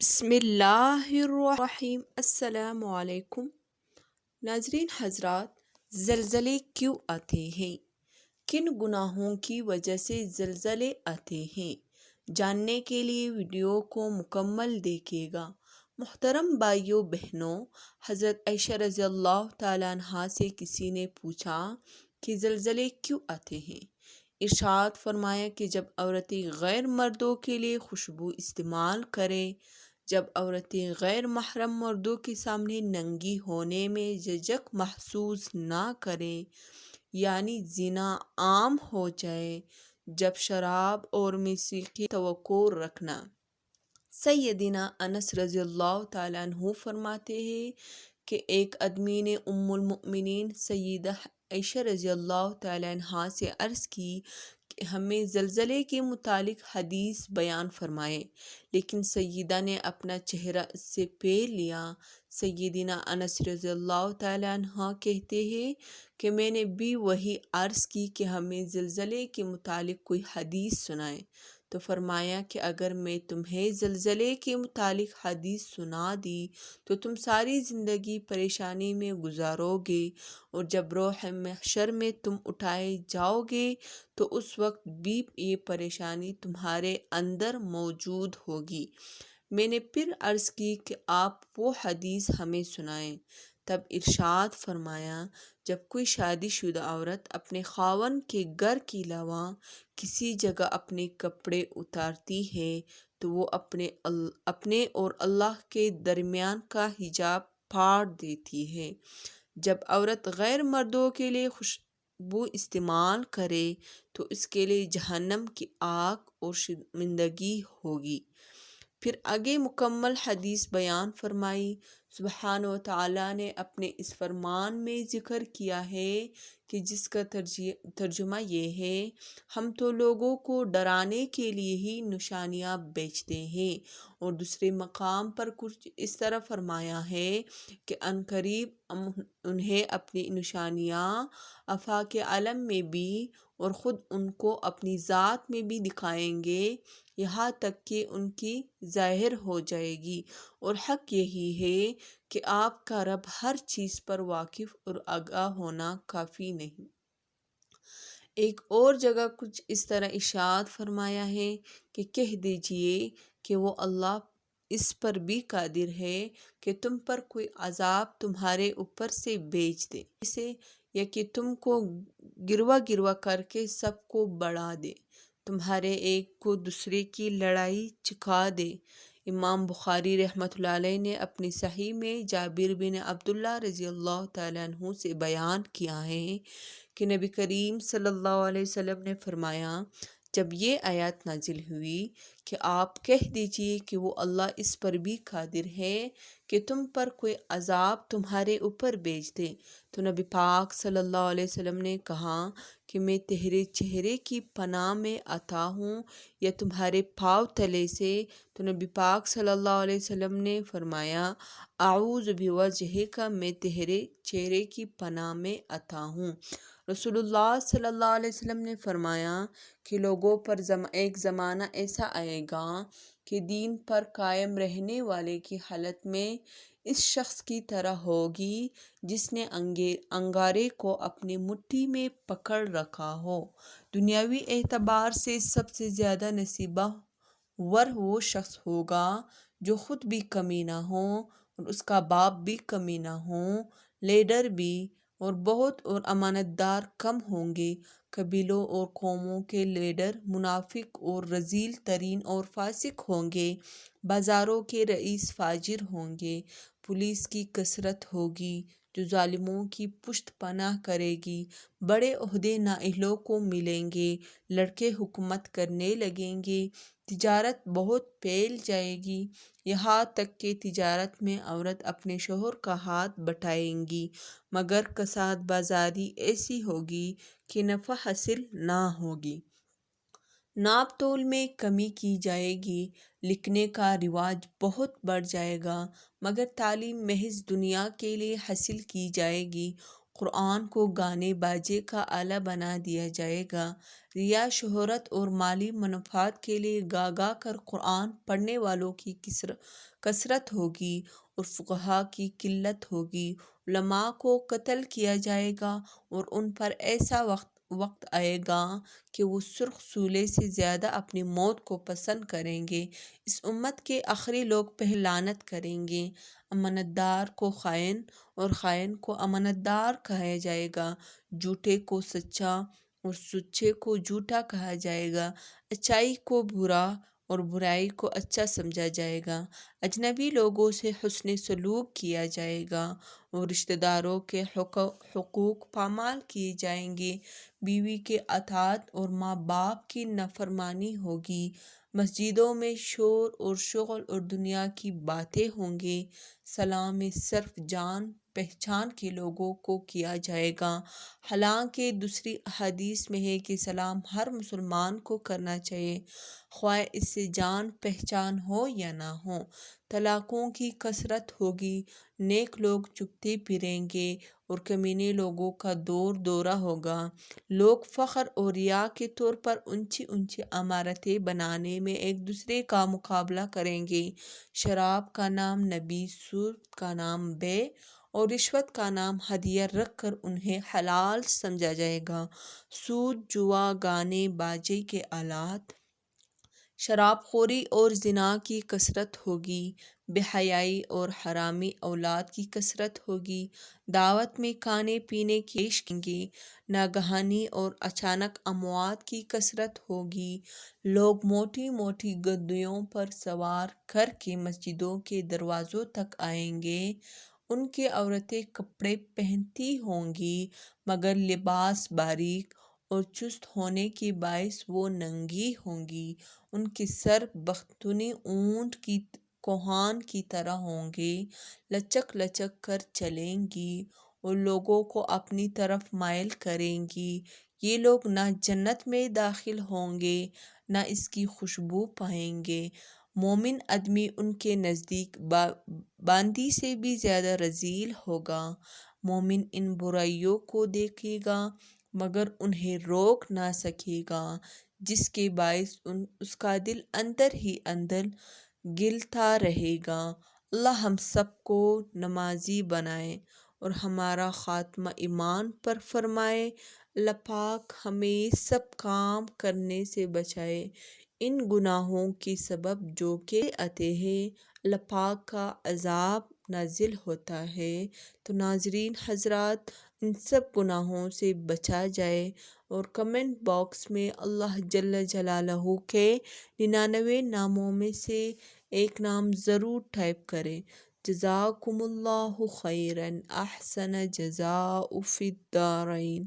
بسم اللہ الرحیم۔ السلام علیکم ناظرین حضرات، زلزلے کیوں آتے ہیں؟ کن گناہوں کی وجہ سے زلزلے آتے ہیں؟ جاننے کے لیے ویڈیو کو مکمل دیکھیے گا۔ محترم بھائیوں بہنوں، حضرت عائشہ رضی اللہ تعالیٰ عنہا سے کسی نے پوچھا کہ زلزلے کیوں آتے ہیں؟ ارشاد فرمایا کہ جب عورتیں غیر مردوں کے لیے خوشبو استعمال کریں، جب عورتیں غیر محرم مردوں کے سامنے ننگی ہونے میں جھجک محسوس نہ کریں، یعنی زنا عام ہو جائے، جب شراب اور موسیقی توقع رکھنا۔ سیدنا انس رضی اللہ تعالیٰ عنہ فرماتے ہیں کہ ایک آدمی نے ام المؤمنین سیدہ عائشہ رضی اللہ تعالیٰ عنہا سے عرض کی کہ ہمیں زلزلے کے متعلق حدیث بیان فرمائے، لیکن سیدہ نے اپنا چہرہ اس سے پھیر لیا۔ سیدنا انس رضی اللہ تعالیٰ عنہ کہتے ہیں کہ میں نے بھی وہی عرض کی کہ ہمیں زلزلے کے متعلق کوئی حدیث سنائے، تو فرمایا کہ اگر میں تمہیں زلزلے کے متعلق حدیث سنا دی تو تم ساری زندگی پریشانی میں گزارو گے، اور جب روح محشر میں تم اٹھائے جاؤ گے تو اس وقت بھی یہ پریشانی تمہارے اندر موجود ہوگی۔ میں نے پھر عرض کی کہ آپ وہ حدیث ہمیں سنائیں۔ تب ارشاد فرمایا، جب کوئی شادی شدہ عورت اپنے خاوند کے گھر کے علاوہ کسی جگہ اپنے کپڑے اتارتی ہے تو وہ اپنے اور اللہ کے درمیان کا حجاب پھاڑ دیتی ہے۔ جب عورت غیر مردوں کے لیے خوشبو استعمال کرے تو اس کے لیے جہنم کی آگ اور شرمندگی ہوگی۔ پھر آگے مکمل حدیث بیان فرمائی۔ سبحانہ و تعالیٰ نے اپنے اس فرمان میں ذکر کیا ہے کہ جس کا ترجمہ یہ ہے، ہم تو لوگوں کو ڈرانے کے لیے ہی نشانیاں بھیجتے ہیں، اور دوسرے مقام پر کچھ اس طرح فرمایا ہے کہ عنقریب انہیں اپنی نشانیاں آفاق عالم میں بھی اور خود ان کو اپنی ذات میں بھی دکھائیں گے، یہاں تک کہ ان کی ظاہر ہو جائے گی، اور حق یہی ہے کہ آپ کا رب ہر چیز پر واقف اور آگاہ ہونا کافی نہیں۔ ایک اور جگہ کچھ اس طرح ارشاد فرمایا ہے کہ کہہ دیجئے کہ وہ اللہ اس پر بھی قادر ہے کہ تم پر کوئی عذاب تمہارے اوپر سے بھیج دے، یا کہ تم کو گروا گروا کر کے سب کو بڑھا دے، تمہارے ایک کو دوسرے کی لڑائی چکھا دے۔ امام بخاری رحمۃ اللہ علیہ نے اپنی صحیح میں جابر بن عبداللہ رضی اللہ تعالیٰ عنہ سے بیان کیا ہے کہ نبی کریم صلی اللہ علیہ وسلم نے فرمایا، جب یہ آیات نازل ہوئی کہ آپ کہہ دیجئے کہ وہ اللہ اس پر بھی قادر ہے کہ تم پر کوئی عذاب تمہارے اوپر بھیج دے، تو نبی پاک صلی اللہ علیہ وسلم نے کہا کہ میں تیرے چہرے کی پناہ میں آتا ہوں یا تمہارے پاؤں تلے سے، تو نبی پاک صلی اللہ علیہ وسلم نے فرمایا، اعوذ بوجہک، میں تیرے چہرے کی پناہ میں آتا ہوں۔ رسول اللہ صلی اللہ علیہ وسلم نے فرمایا کہ لوگوں پر ایک زمانہ ایسا آئے گا کہ دین پر قائم رہنے والے کی حالت میں اس شخص کی طرح ہوگی جس نے انگارے کو اپنی مٹھی میں پکڑ رکھا ہو۔ دنیاوی اعتبار سے سب سے زیادہ نصیبہ ور وہ شخص ہوگا جو خود بھی کمینہ ہو اور اس کا باپ بھی کمینہ ہو، لیڈر بھی، اور بہت اور امانت دار کم ہوں گے۔ قبیلوں اور قوموں کے لیڈر منافق اور رذیل ترین اور فاسق ہوں گے، بازاروں کے رئیس فاجر ہوں گے، پولیس کی کثرت ہوگی جو ظالموں کی پشت پناہ کرے گی، بڑے عہدے نااہلوں کو ملیں گے، لڑکے حکومت کرنے لگیں گے، تجارت بہت پھیل جائے گی، یہاں تک کہ تجارت میں عورت اپنے شوہر کا ہاتھ بٹائیں گی، مگر کساد بازاری ایسی ہوگی کہ نفع حاصل نہ ہوگی۔ ناپ تول میں کمی کی جائے گی، لکھنے کا رواج بہت بڑھ جائے گا، مگر تعلیم محض دنیا کے لیے حاصل کی جائے گی، قرآن کو گانے باجے کا آلہ بنا دیا جائے گا۔ ریا، شہرت اور مالی منافعات کے لیے گا گا کر قرآن پڑھنے والوں کی کثرت ہوگی اور فقہا کی قلت ہوگی۔ علماء کو قتل کیا جائے گا اور ان پر ایسا وقت آئے گا کہ وہ سرخ سولے سے زیادہ اپنی موت کو پسند کریں گے۔ اس امت کے آخری لوگ پہ لعنت کریں گے۔ امانت دار کو خائن اور خائن کو امانت دار کہا جائے گا۔ جھوٹے کو سچا اور سچے کو جھوٹا کہا جائے گا۔ اچائی کو برا اور برائی کو اچھا سمجھا جائے گا۔ اجنبی لوگوں سے حسن سلوک کیا جائے گا اور رشتہ داروں کے حقوق پامال کیے جائیں گے۔ بیوی کے اطاعت اور ماں باپ کی نافرمانی ہوگی۔ مسجدوں میں شور اور شغل اور دنیا کی باتیں ہوں گے۔ سلام صرف جان پہچان کے لوگوں کو کیا جائے گا، حالانکہ دوسری احادیث میں ہے کہ سلام ہر مسلمان کو کرنا چاہیے، خواہ اس سے جان پہچان ہو یا نہ ہو۔ طلاقوں کی کثرت ہوگی۔ نیک لوگ چگتے پھریں گے اور کمینے لوگوں کا دور دورہ ہوگا۔ لوگ فخر اور ریا کے طور پر اونچی اونچی عمارتیں بنانے میں ایک دوسرے کا مقابلہ کریں گے۔ شراب کا نام نبی، سود کا نام بے اور رشوت کا نام ہدیہ رکھ کر انہیں حلال سمجھا جائے گا۔ سود، جوا، گانے باجے کے آلات، شراب خوری اور زنا کی کثرت ہوگی۔ بے حیائی اور حرامی اولاد کی کثرت ہوگی۔ دعوت میں کھانے پینے کی پیش کریں گے۔ ناگہانی اور اچانک اموات کی کثرت ہوگی۔ لوگ موٹی موٹی گدیوں پر سوار کر کے مسجدوں کے دروازوں تک آئیں گے۔ ان کی عورتیں کپڑے پہنتی ہوں گی مگر لباس باریک اور چست ہونے کے باعث وہ ننگی ہوں گی۔ ان کے سر بختونی اونٹ کی کوہان کی طرح ہوں گے، لچک لچک کر چلیں گی اور لوگوں کو اپنی طرف مائل کریں گی۔ یہ لوگ نہ جنت میں داخل ہوں گے نہ اس کی خوشبو پائیں گے۔ مومن آدمی ان کے نزدیک باندی سے بھی زیادہ رذیل ہوگا۔ مومن ان برائیوں کو دیکھے گا مگر انہیں روک نہ سکے گا، جس کے باعث اس کا دل اندر ہی اندر گلتا رہے گا۔ اللہ ہم سب کو نمازی بنائے اور ہمارا خاتمہ ایمان پر فرمائے۔ اللہ پاک ہمیں سب کام کرنے سے بچائے ان گناہوں کے سبب جو کہ آتے ہیں۔ اللہ پاک کا عذاب نازل ہوتا ہے، تو ناظرین حضرات ان سب گناہوں سے بچا جائے اور کمنٹ باکس میں اللہ جل جلالہ کے 99 ناموں میں سے ایک نام ضرور ٹائپ کریں۔ جزاکم اللہ خیرا، احسن جزاء فی الدارین۔